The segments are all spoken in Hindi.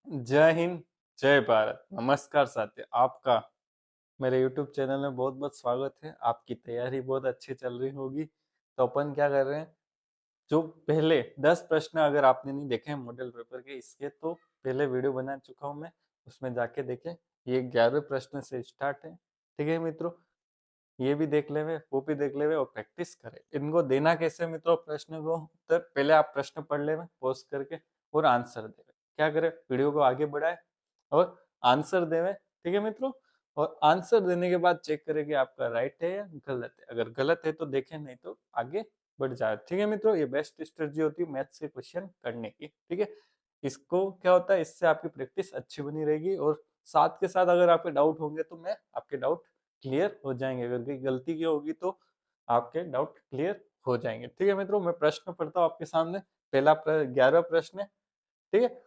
जय हिंद, जय भारत। नमस्कार साथी, आपका मेरे YouTube चैनल में बहुत बहुत स्वागत है। आपकी तैयारी बहुत अच्छी चल रही होगी। तो अपन क्या कर रहे हैं, जो पहले 10 प्रश्न अगर आपने नहीं देखे हैं मॉडल पेपर के, इसके तो पहले वीडियो बना चुका हूं मैं, उसमें जाके देखें। ये 11वें प्रश्न से स्टार्ट है। ठीक है मित्रों, ये भी देख लेवे, वो भी देख लेवे और प्रैक्टिस करें। इनको देना कैसे मित्रों, प्रश्न को उत्तर पहले आप प्रश्न पढ़ लेवे पॉज करके और आंसर देवे। क्या करें, वीडियो को आगे बढ़ाए और आंसर देवे। ठीक है मित्रों, और आंसर देने के बाद चेक करें कि आपका राइट है या गलत है। अगर गलत है तो देखें, नहीं तो आगे बढ़ जाए। ठीक है मित्रों, ये बेस्ट स्ट्रेटजी होती है मैथ्स के क्वेश्चन करने की। ठीक है, इसको क्या होता है, इससे आपकी प्रैक्टिस अच्छी बनी रहेगी और साथ के साथ अगर आपके डाउट होंगे तो मैं आपके डाउट क्लियर हो जाएंगे। अगर कोई गलती की होगी तो आपके डाउट क्लियर हो जाएंगे। ठीक है मित्रों, मैं प्रश्न पढ़ता हूँ आपके सामने। पहला 11वां प्रश्न है। ठीक है,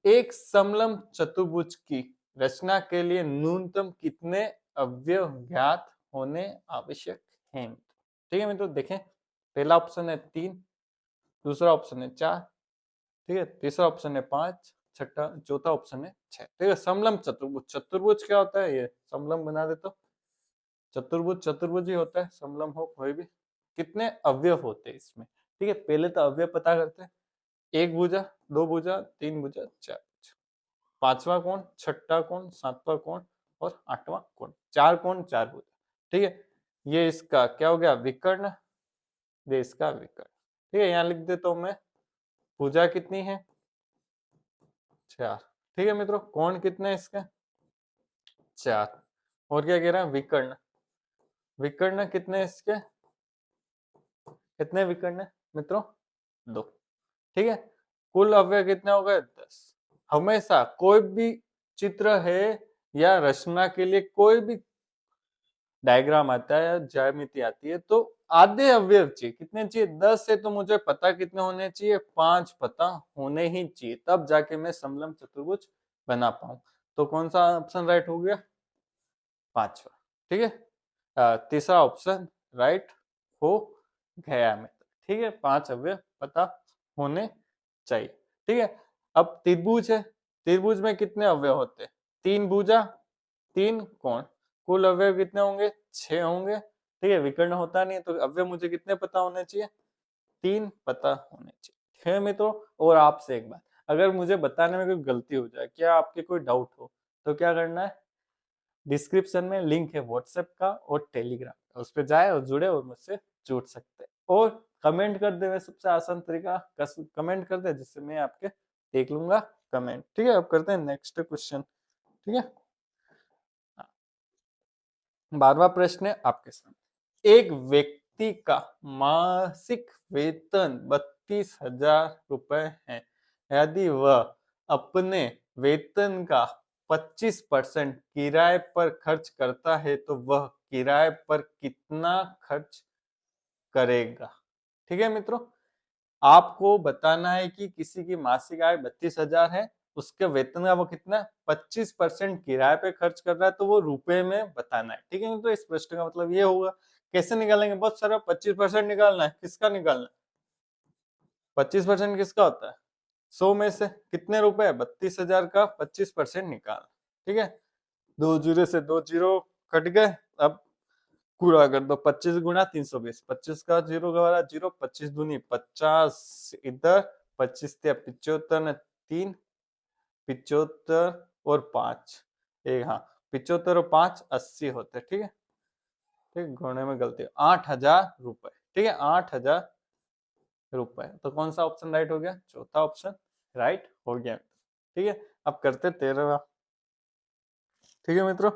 एक समलंब चतुर्भुज की रचना के लिए न्यूनतम कितने अवयव ज्ञात होने आवश्यक हैं। ठीक है मित्रों, देखें। पहला ऑप्शन है 3, दूसरा ऑप्शन है 4, ठीक है, तीसरा ऑप्शन है 5, छठा चौथा ऑप्शन है 6। ठीक है, समलंब चतुर्भुज। चतुर्भुज क्या होता है, ये समलंब बना दे तो चतुर्भुज चतुर्भुज ही होता है, समलंब हो कोई भी। कितने अवयव होते हैं इसमें। ठीक है, पहले तो अवयव पता करते हैं। एक भुजा, दो भुजा, तीन भुजा, चार भुजा। पांचवा कोण, छठा कोण, सातवां कोण और आठवां कोण। चार कोण, चार भुजा। ठीक है, ये इसका क्या हो गया, विकर्ण। ये इसका विकर्ण। ठीक है, यहाँ लिख देता हूं मैं। भुजा कितनी है, 4। ठीक है मित्रों, कोण कितने हैं इसके, 4। और क्या कह रहा है, विकर्ण। विकर्ण कितने हैं इसके, कितने विकर्ण है मित्रों, 2। ठीक है, कुल अवयव कितने हो गए, 10। हमेशा कोई भी चित्र है या रचना के लिए कोई भी डायग्राम आता है या ज्यामिति आती है तो आधे अवयव चाहिए। कितने चाहिए, 10 है तो मुझे पता कितने होने चाहिए, 5 पता होने ही चाहिए, तब जाके मैं समलंब चतुर्भुज बना पाऊं। तो कौन सा ऑप्शन राइट हो गया, 5वां। ठीक है, तीसरा ऑप्शन राइट हो गया में। ठीक है, 5 अवयव पता होने चाहिए। ठीक है, अब त्रिभुज है। त्रिभुज में कितने अवयव होते हैं, 3 भुजा, 3 कोण। कुल अवयव कितने होंगे, 6 होंगे। ठीक है, विकर्ण होता नहीं है तो अवयव मुझे कितने पता होने चाहिए, 3 पता होने चाहिए। ठीक है मित्रों, और आपसे एक बात, अगर मुझे बताने में कोई गलती हो जाए, क्या आपके कोई डाउट हो, तो क्या करना है, डिस्क्रिप्शन में लिंक है व्हाट्सएप का और टेलीग्राम का, उस पर जाए और जुड़े और मुझसे जुड़ सकते हैं। और कमेंट कर दे, सबसे आसान तरीका कमेंट कर दे, जिससे मैं आपके देख लूंगा कमेंट। ठीक है, अब करते हैं नेक्स्ट क्वेश्चन। ठीक है, 12वां प्रश्न है आपके सामने। एक व्यक्ति का मासिक वेतन 32,000 रुपए है। यदि वह अपने वेतन का 25% किराए पर खर्च करता है तो वह किराए पर कितना खर्च करेगा। ठीक है मित्रों, आपको बताना है कि किसी की मासिक आय 32,000 है, उसके वेतन का वो कितना 25% किराए पे खर्च कर रहा है, तो वो रुपए में बताना है। ठीक है, तो इस प्रश्न का मतलब ये होगा। कैसे निकालेंगे, बहुत सारा 25% निकालना है। किसका निकालना है, 25% किसका होता है, 100 में से कितने रुपए है, 32,000 का 25% निकाल। ठीक है, 2 जीरो से 2 जीरो कट गए। अब पूरा कर दो, 25 गुना 320, 25 का जीरो का वाला जीरो, 25 दूनी 50 इधर, 25 या 75 ने 3, 75 और 5 एक, हाँ 75 और 5 80 होते। ठीक है, ठीक, घोड़े में गलती, 8,000 रुपए। ठीक है, 8,000 रुपए। तो कौन सा ऑप्शन राइट हो गया, चौथा ऑप्शन राइट हो गया। ठीक है, अब करते 13वां। ठीक है मित्रों,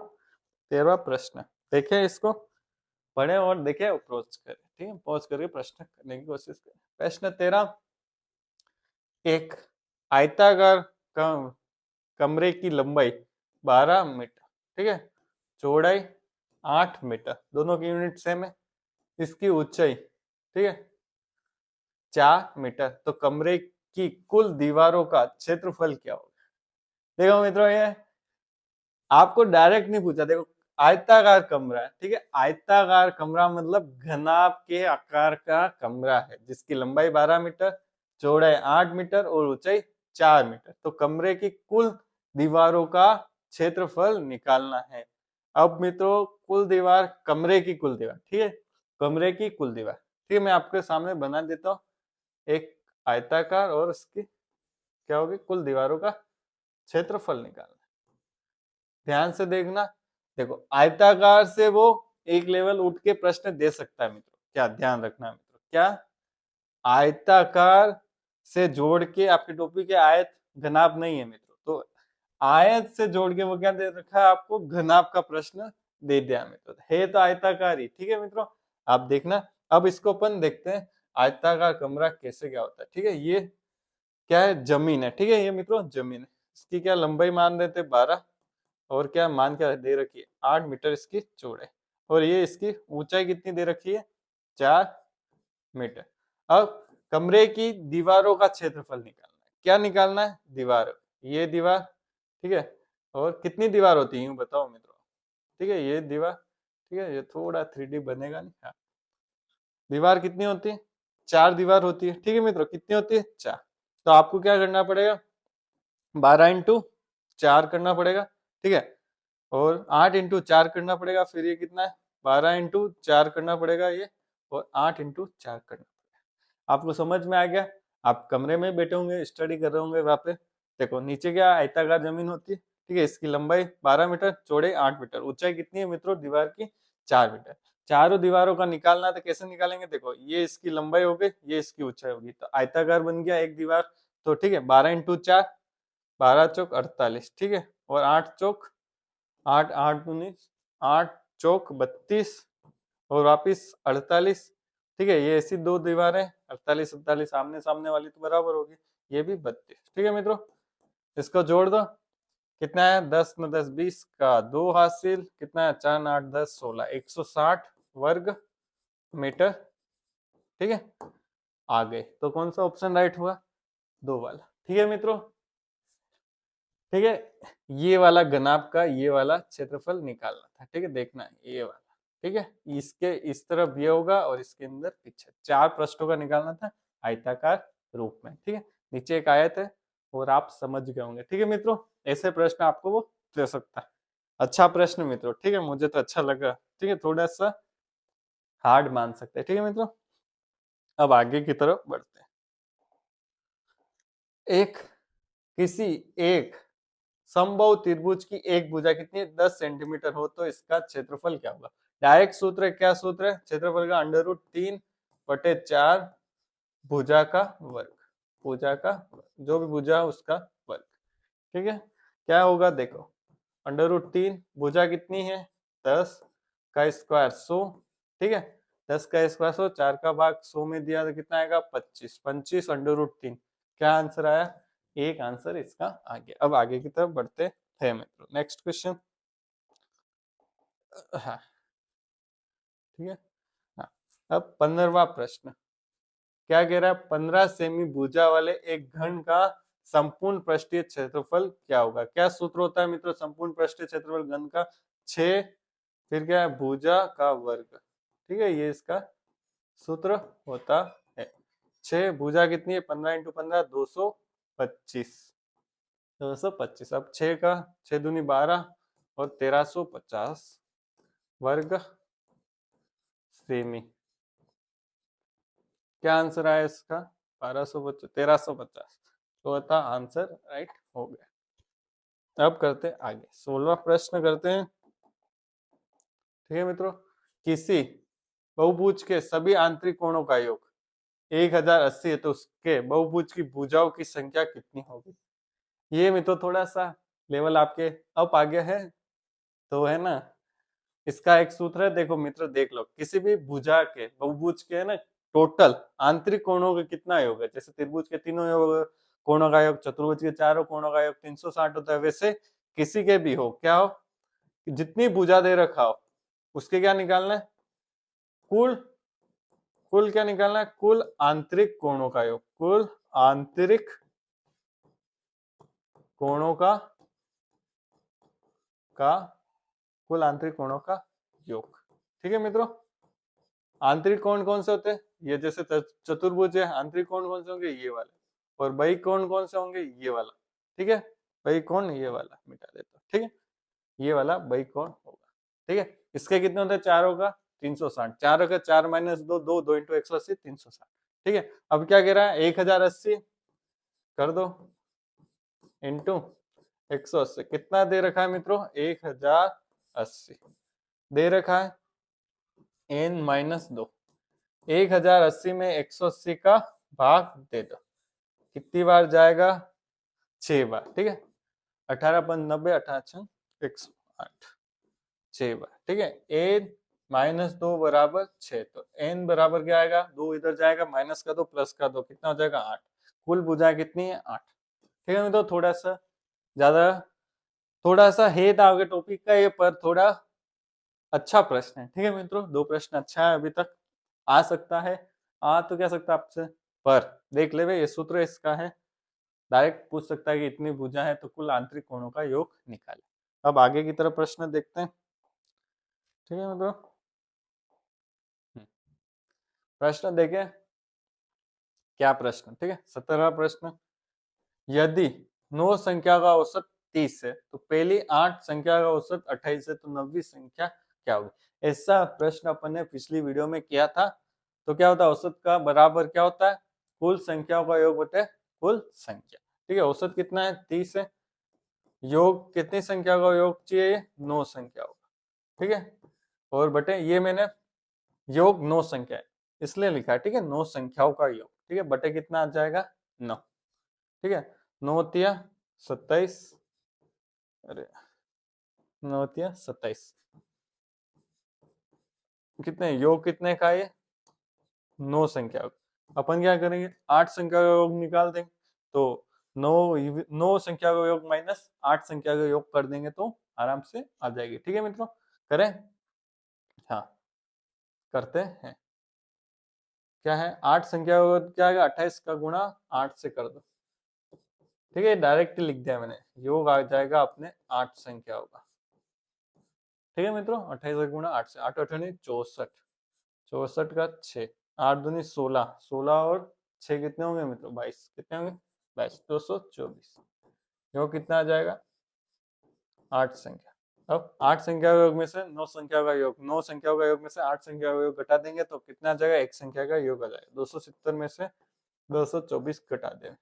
13वां प्रश्न देखें, इसको पढ़े और देखे, अप्रोच करें। ठीक है, पॉज करके प्रश्न करने की कोशिश करें। प्रश्न 13, एक आयताकार कमरे की लंबाई 12 मीटर, ठीक है, चौड़ाई 8 मीटर, दोनों की यूनिट सेम है। इसकी ऊंचाई, ठीक है, 4 मीटर। तो कमरे की कुल दीवारों का क्षेत्रफल क्या होगा। देखो मित्रों, ये आपको डायरेक्ट नहीं पूछा। देखो, आयताकार कमरा है, ठीक है, आयताकार कमरा मतलब घनाभ के आकार का कमरा है, जिसकी लंबाई 12 मीटर, चौड़ाई 8 मीटर और ऊंचाई 4 मीटर। तो कमरे की कुल दीवारों का क्षेत्रफल निकालना है। अब मित्रों कुल दीवार, कमरे की कुल दीवार, ठीक है, कमरे की कुल दीवार, ठीक है, मैं आपके सामने बना देता हूँ एक आयताकार, और उसकी क्या होगी, कुल दीवारों का क्षेत्रफल निकालना। ध्यान से देखना, देखो आयताकार से वो एक लेवल उठ के प्रश्न दे सकता है मित्रों, क्या ध्यान रखना मित्रों, क्या आयताकार से जोड़ के, आपकी टोपी के आयत घनाभ नहीं है मित्रों, तो आयत से जोड़ के वो क्या दे रखा है आपको, घनाभ का प्रश्न दे दिया मित्रों, है तो आयताकार ही, ठीक है मित्रों। आप देखना, अब इसको अपन देखते हैं आयताकार कमरा कैसे क्या होता है, ठीक है। ये क्या है, जमीन है, ठीक है, ये मित्रों जमीन है, इसकी क्या लंबाई मान देते 12, और क्या मान क्या दे रखी है 8 मीटर इसकी चौड़ाई, और ये इसकी ऊंचाई कितनी दे रखी है 4 मीटर। अब कमरे की दीवारों का क्षेत्रफल निकालना है, क्या निकालना है, दीवार, ये दीवार, ठीक है, और कितनी दीवार होती है यूं बताओ मित्रों, ठीक है, ये दीवार, ठीक है, ये थोड़ा 3D बनेगा नहीं, हाँ, दीवार कितनी होती है, 4 दीवार होती है, ठीक है मित्रों, कितनी होती है 4। तो आपको क्या करना पड़ेगा, 12 × 4 करना पड़ेगा, ठीक है, और 8 × 4 करना पड़ेगा, फिर ये कितना है 12 × 4 करना पड़ेगा ये, और 8 × 4 करना पड़ेगा। आपको समझ में आ गया, आप कमरे में बैठे होंगे, स्टडी कर रहे होंगे वहां पे, देखो नीचे क्या आयताकार जमीन होती है, ठीक है, इसकी लंबाई 12 मीटर, चौड़ाई 8 मीटर, ऊंचाई कितनी है मित्रों दीवार की 4 मीटर। चारों दीवारों का निकालना है, तो कैसे निकालेंगे, देखो ये इसकी लंबाई हो गई, ये इसकी ऊंचाई होगी, तो आयताकार बन गया एक दीवार, तो ठीक है 12 × 4, 12 × 4 = 48, ठीक है, और 8 चौक 8, 8 19, 8 चौक 32, और वापिस 48, ठीक है, ये ऐसी दो दीवारें 48 48 आमने सामने वाली तो बराबर होगी, ये भी 32, ठीक है मित्रों, इसको जोड़ दो, कितना है 10 × 10 20 का 2 हासिल, कितना है 4 × 8 10 16, 160 वर्ग मीटर, ठीक है, आ गए। तो कौन सा ऑप्शन राइट हुआ, 2 वाला, ठीक है मित्रों, ठीक है, ये वाला घनाभ का ये वाला क्षेत्रफल निकालना था, ठीक है, देखना है ये वाला, ठीक है, इसके इस तरफ ये होगा और इसके अंदर पीछे 4 पृष्ठों का निकालना था आयताकार रूप में, ठीक है, नीचे एक आयत है और आप समझ गए होंगे, ठीक है मित्रों, ऐसे प्रश्न आपको वो दे सकता है। अच्छा प्रश्न मित्रों, ठीक है, मुझे तो अच्छा लगा, ठीक है, थोड़ा सा हार्ड मान सकते हैं, ठीक है मित्रों। अब आगे की तरफ बढ़ते हैं। एक किसी एक समबाहु त्रिभुज की एक भुजा कितनी है 10 सेंटीमीटर हो तो इसका क्षेत्रफल क्या होगा। डायरेक्ट सूत्र है, क्या सूत्र है, क्षेत्रफल का √3/4 भुजा का वर्ग, भुजा का जो भी भुजा उसका वर्ग, ठीक है, क्या होगा देखो, √3 भुजा कितनी है 10 का स्क्वायर 100, ठीक है, 10 का स्क्वायर 100, 4 का भाग 100 में दिया तो कितना आएगा 25, 25 √3, क्या आंसर आया, एक आंसर इसका आ गया। अब आगे की तरफ बढ़ते हैं मित्रों, नेक्स्ट क्वेश्चन, हाँ ठीक है, हाँ, अब 15वां प्रश्न क्या कह रहा है, 15 सेमी भुजा वाले एक घन का संपूर्ण पृष्ठीय क्षेत्रफल क्या होगा। क्या सूत्र होता है मित्रों संपूर्ण पृष्ठीय क्षेत्रफल घन का, 6 फिर क्या है भुजा का वर्ग, ठीक है, ये इसका सूत्र होता है। 6 भुजा कितनी है 15 × 15 225, 225, अब 6 का 6 दूनी 12 और 1350 वर्ग सेमी, क्या आंसर आया इसका 1350, तो होता आंसर राइट हो गया। अब करते हैं आगे 16वां प्रश्न करते हैं, ठीक है मित्रों, किसी बहुभुज के सभी आंतरिक कोणों का योग 1080 है तो उसके बहुभुज की भुजाओं की संख्या कितनी होगी। ये मित्रों थोड़ा सा लेवल आपके अप आ गया है, तो है ना, इसका एक सूत्र है, देखो मित्र देख लो, किसी भी भुजा के बहुभुज के है ना टोटल आंतरिक कोणों का कितना योग है, जैसे त्रिभुज के तीनों योग कोणों का योग, चतुर्भुज के चारों कोणों का योग 360 होता है, वैसे किसी के भी हो क्या हो, जितनी भुजा दे रखा हो उसके क्या निकालना है, कुल कुल क्या निकालना है, कुल आंतरिक कोणों का योग, कुल आंतरिक कोणों का कुल आंतरिक कोणों का योग, ठीक है मित्रों। आंतरिक कोण कौन से होते हैं, ये जैसे चतुर्भुज है, आंतरिक कोण कौन से होंगे ये वाले, और भाई कौन कौन से होंगे, ये वाला, ठीक है। भाई कौन, ये वाला मिटा देता हूँ, ठीक है। ये वाला भाई कौन होगा, ठीक है। इसके कितने होते हैं, 4 होगा 360, 4 होगा 4 माइनस 2, 2 2 इंटू 180 360, ठीक है। अब क्या कह रहा है, 1080 कर दो इंटू 180, कितना दे रखा है मित्रों, 1080 दे रखा है, n माइनस 2, 1080 में 180 का भाग दे दो, कितनी बार जाएगा, 6 बार, ठीक है। 18×5 = 90, 18×6 = 108, 6 बार, ठीक है। n माइनस 2 बराबर 6, तो n बराबर क्या आएगा, 2 इधर जाएगा, माइनस का 2 प्लस का 2, कितना हो जाएगा 8, कुल भुजाएं कितनी है 8, ठीक है। तो थोड़ा सा ज्यादा, थोड़ा सा हेट आगे टॉपिक का ये, पर थोड़ा अच्छा प्रश्न है, ठीक है मित्रों। 2 प्रश्न अच्छा है, अभी तक आ सकता है, आ तो क्या सकता है आपसे, पर देख ले भाई ये सूत्र इसका है, डायरेक्ट पूछ सकता है कि इतनी भुजा है तो कुल आंतरिक कोणों का योग निकाले। अब आगे की तरफ प्रश्न देखते हैं, ठीक है मित्रों। प्रश्न देखें, क्या प्रश्न, ठीक है। 17वां प्रश्न, यदि 9 संख्या का औसत 30 है तो पहली 8 संख्या का औसत 28 है, तो 9वीं संख्या क्या होगी। ऐसा प्रश्न अपन ने पिछली वीडियो में किया था। तो क्या होता है, औसत का बराबर क्या होता है, कुल संख्याओं का योग बटे कुल संख्या, ठीक है। औसत कितना है 30 है, योग कितनी संख्या का योग चाहिए, 9 संख्याओं का, ठीक है। और बटे ये मैंने योग 9 संख्या है इसलिए लिखा है, ठीक है, 9 संख्याओं का योग, ठीक है। बटे कितना आ जाएगा 9, ठीक है। 9 तिया 27, अरे 9 तिया 27, कितने योग कितने का है, 9 संख्या का। अपन क्या करेंगे, 8 संख्या का योग निकाल देंगे, तो 9 संख्या का योग माइनस 8 संख्या का योग कर देंगे तो आराम से आ जाएगी, ठीक है मित्रों। करें, हाँ करते हैं। क्या है, 8 संख्या का क्या है, 28 का गुणा 8 से कर दो, ठीक है। डायरेक्ट लिख दिया मैंने, योग आ जाएगा अपने 8 संख्याओं का, ठीक है मित्रों। 28 का गुणा 8 से, 8 8 64, 64 का 6, 8 दूनी 16, 16 और 6 कितने होंगे मित्रों, 22, कितने होंगे 22, 224, योग कितना आ जाएगा 8 संख्या। अब 8 संख्या का योग में से 9 संख्या का योग, 9 संख्याओं का योग में से 8 संख्या का योग घटा देंगे तो कितना आ जाएगा, एक संख्या का योग आ जाएगा। 270 में से 224 घटा देंगे,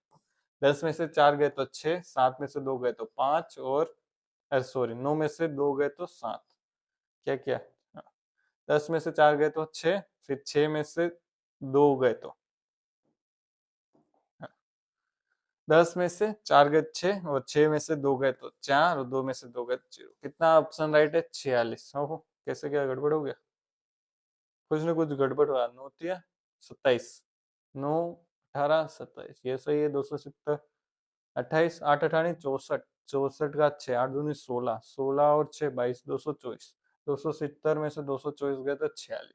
10 में से 4 गए तो 6, 7 में से 2 गए तो 5, और सॉरी 9 में से 2 गए तो 7, क्या किया, 10 में से 4 गए तो 6, फिर 6 में से 2 गए तो 10 में से 4 गए 6, और 6 में से 2 गए तो 4, और 2 में से 2 गए तो 0, कितना ऑप्शन राइट है 46। हो कैसे, क्या गड़बड़ हो गया, कुछ ना कुछ गड़बड़ हुआ। 9 तिया 27, 9 18 27, ये सही है। 270, 28, 8 18 64, 64 का 6, 8 दूनी 16, 16 और 6 22, 224, 270 में से 224 गए तो 46,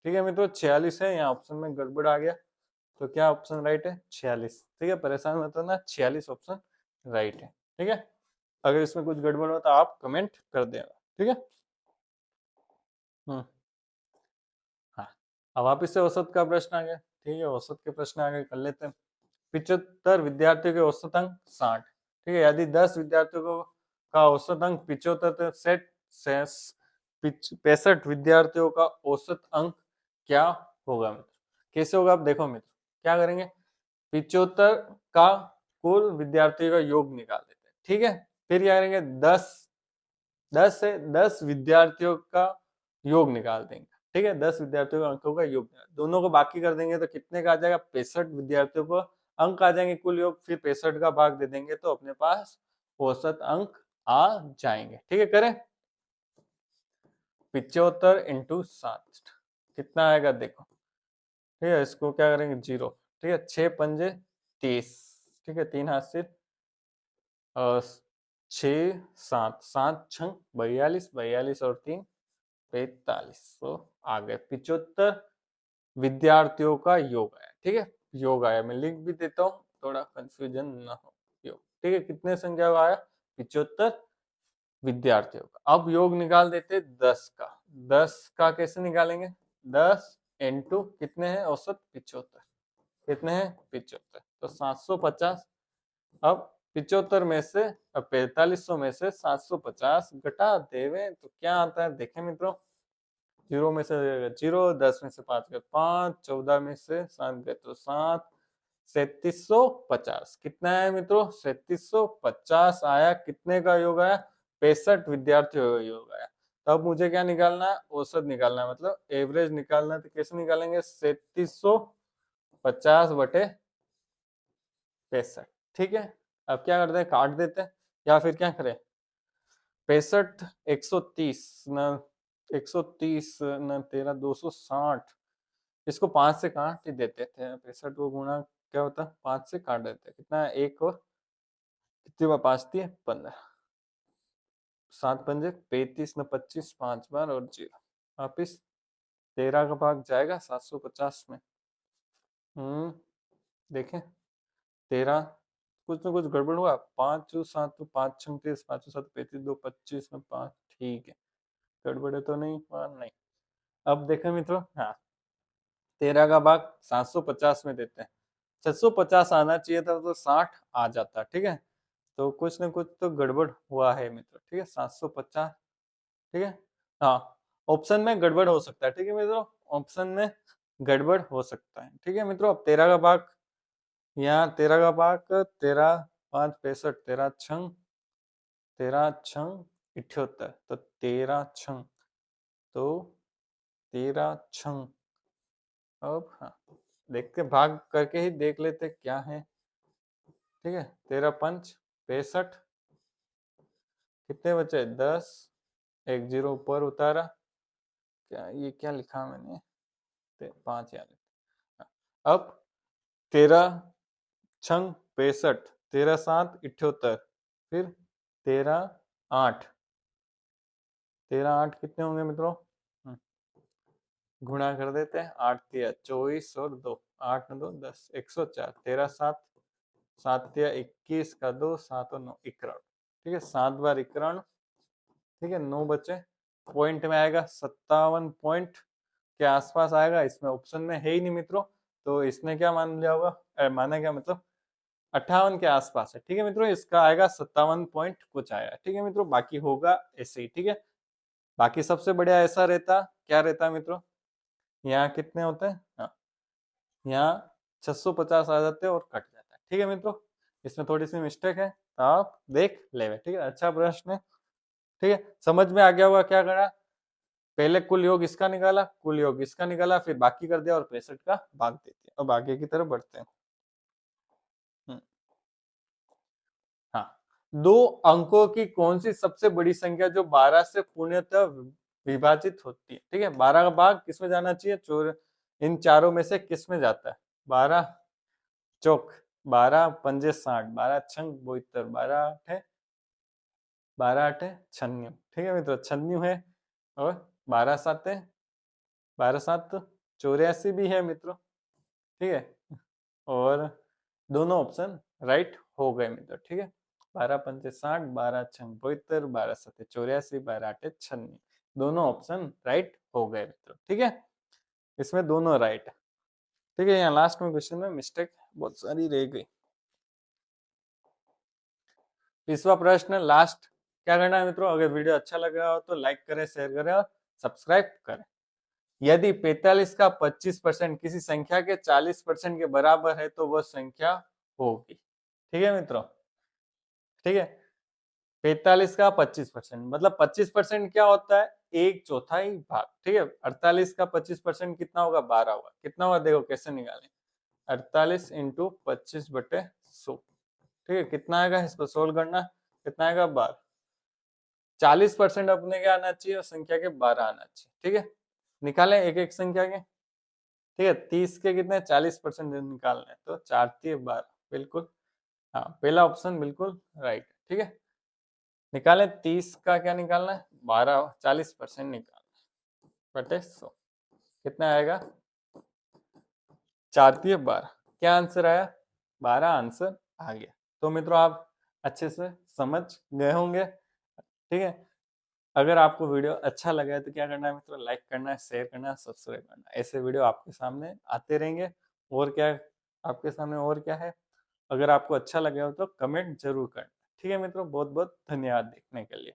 ठीक है मित्रों 46 है। यहाँ ऑप्शन में गड़बड़ आ गया, तो क्या ऑप्शन राइट है 46, ठीक है। परेशान मत होना, 46 ऑप्शन राइट है, ठीक है। अगर इसमें कुछ गड़बड़ हो तो आप कमेंट कर देना, ठीक है। हाँ, अब वापिस से औसत का प्रश्न आ गया, ठीक है। औसत के प्रश्न आगे कर लेते हैं। 75 विद्यार्थियों के औसत अंक 60, ठीक है। यदि 10 विद्यार्थियों को का औसत अंक 75, तो सेट 65 विद्यार्थियों का औसत अंक क्या होगा मित्र, कैसे होगा आप देखो मित्र, क्या करेंगे, 75 का कुल विद्यार्थियों का योग निकाल देते हैं, ठीक है। फिर क्या करेंगे, 10 से 10 विद्यार्थियों का योग निकाल देंगे, ठीक है। 10 विद्यार्थियों का अंकों का योग, दोनों को बाकी कर देंगे तो कितने का आ जाएगा, 65 विद्यार्थियों को अंक आ जाएंगे कुल योग, फिर 65 का भाग दे देंगे तो अपने पास औसत अंक आ जाएंगे, ठीक है। करें, 75 इंटू 7 कितना आएगा देखो, ठीक है। इसको क्या करेंगे 0, ठीक है। 6 पंजे 30, ठीक है। 3 हाथ से 6 7 7 छंग 42, 42 और 3 45, तो आ गए 75 विद्यार्थियों का योग आया, ठीक है। योग आया, मैं लिख भी देता हूँ थोड़ा कंफ्यूजन ना हो, योग, ठीक है। कितने संख्या का आया, 75 विद्यार्थियों का। अब योग निकाल देते 10 का, 10 का कैसे निकालेंगे, 10 इंटू कितने हैं औसत 75, कितने हैं 75, तो 750। अब 75 में से, अब 4500 में से 750 घटा देवे तो क्या आता है, देखें मित्रों। 0 में से 0, 10 में से 5 गए 5, 14 में से 7 गए तो 7, 3750 कितना है मित्रों, 3750 आया। कितने का योग आया, 65 विद्यार्थियों का योग आया। तब मुझे क्या निकालना है, औसत निकालना है, मतलब एवरेज निकालना है। तो कैसे निकालेंगे, 3750 बटे 65। ठीक है, अब क्या करते हैं, काट देते हैं, या फिर क्या करें, 65 130 न 130 न 13 260, इसको 5 से काट ही देते थे। 65 को गुणा क्या होता है, 5 से काट देते हैं, कितना है, एक और कितनी बार 5 दिए 15, 7 पंजे 35 न 25, 5 बार और 0 वापिस 13 का भाग जाएगा 750 में। देखें 13, कुछ ना कुछ गड़बड़ हुआ, 5 7 तो 5 6 30, 5 7 35, 2 25 में 5, ठीक है, गड़बड़ तो नहीं हुआ, नहीं। अब देखें मित्रों, हाँ 13 का भाग 750 में देते हैं, 650 आना चाहिए था तो 60 आ जाता, ठीक है। तो कुछ न कुछ तो गड़बड़ हुआ है मित्रों, ठीक है। 750, ठीक है, हाँ ऑप्शन में गड़बड़ हो सकता है, ठीक है मित्रों, ऑप्शन में गड़बड़ हो सकता है, ठीक है मित्रों। अब 13 का भाग, यहाँ 13 का भाग 13 5 65, 13 छंग 78, तो 13 छंग, तो 13 छंग, अब हाँ देखते भाग करके ही देख लेते क्या है, ठीक है। 13 पंच 65, कितने बचे 10, एक जीरो ऊपर उतारा, क्या ये क्या लिखा मैंने, 5 यानी। अब 13 छंग 65, 13 7 78, फिर 13 8, 13 8 कितने होंगे मित्रों, गुणा कर देते हैं, 8 तिया 24 और 2, 8 2 10, 104, 13 7, 7 तिया 21 का 2, 7 और 9 91, ठीक है, 7 बार 91, ठीक है, 9 बचे। पॉइंट में आएगा 57 पॉइंट के आसपास आएगा, इसमें ऑप्शन में है ही नहीं मित्रों, तो इसने क्या मान लिया होगा, माना क्या मतलब 58 के आसपास है, ठीक है मित्रों, इसका आएगा 57 पॉइंट कुछ आएगा, ठीक है मित्रों, बाकी होगा ऐसे ही, ठीक है। बाकी सबसे बढ़िया ऐसा रहता, क्या रहता मित्रों, यहाँ कितने होते हैं, हाँ यहाँ 650 आ जाते हैं और कट जाता है, ठीक है मित्रों, इसमें थोड़ी सी मिस्टेक है, तो आप देख ले, ठीक है, अच्छा प्रश्न है, ठीक है। समझ में आ गया होगा क्या करा, पहले कुल योग इसका निकाला, कुल योग इसका निकाला, फिर बाकी कर दिया और 65 का भाग दे दिया। अब आगे की तरफ बढ़ते हैं। हाँ, दो अंकों की कौन सी सबसे बड़ी संख्या जो 12 से पूर्णतः विभाजित होती है, ठीक है। 12 का भाग किसमें जाना चाहिए, चोर, इन चारों में से किसमें जाता है, 12 चौक 12 पंजे 60, 12 छंग 72, 12 आठे 96, ठीक है मित्रों, 96 है, और 12 साते 12 7 84 भी है मित्रों, ठीक है, और दोनों ऑप्शन राइट हो गए मित्रों, ठीक है। 12 पंचे 60, 12 छंग 72, 12 सत्ते 84, 12 आठे 96, दोनों ऑप्शन राइट हो गए मित्रों, ठीक है, इसमें दोनों राइट है, ठीक है। यहाँ लास्ट में क्वेश्चन में मिस्टेक बहुत सारी रह गई। 20वां प्रश्न लास्ट, क्या करना है मित्रों, अगर वीडियो अच्छा लग रहा हो तो लाइक करें, शेयर करें और सब्सक्राइब करें। यदि 45 का 25% किसी संख्या के 40% के बराबर है तो वह संख्या होगी, ठीक है मित्रों, ठीक है। 45 का 25%, मतलब 25% क्या होता है, एक चौथाई भाग, ठीक है। 48 का 25% कितना होगा, 12 होगा, कितना होगा देखो कैसे निकालें, 48 इंटू 25 बटे 100, ठीक है, कितना आएगा, इसको सोल्व करना, कितना आएगा 12, 40% अपने क्या आना चाहिए, संख्या के 12 आना चाहिए, ठीक है। निकालें एक एक संख्या के, ठीक है, 30 के कितने 40% निकालने, तो 4 3 12, बिल्कुल, हाँ पहला ऑप्शन बिल्कुल राइट, ठीक है। निकालें 30 का क्या निकालना है, 12, 40% निकालना है बटे 100, कितना आएगा, 4 3 12, क्या आंसर आया, 12 आंसर आ गया। तो मित्रों आप अच्छे से समझ गए होंगे, ठीक है। अगर आपको वीडियो अच्छा लगा है तो क्या करना है मित्रों, लाइक करना है, शेयर करना है, सब्सक्राइब करना है, ऐसे वीडियो आपके सामने आते रहेंगे। और क्या आपके सामने और क्या है, अगर आपको अच्छा लगे हो तो कमेंट ज़रूर करना। ठीक है मित्रों, बहुत-बहुत धन्यवाद देखने के लिए।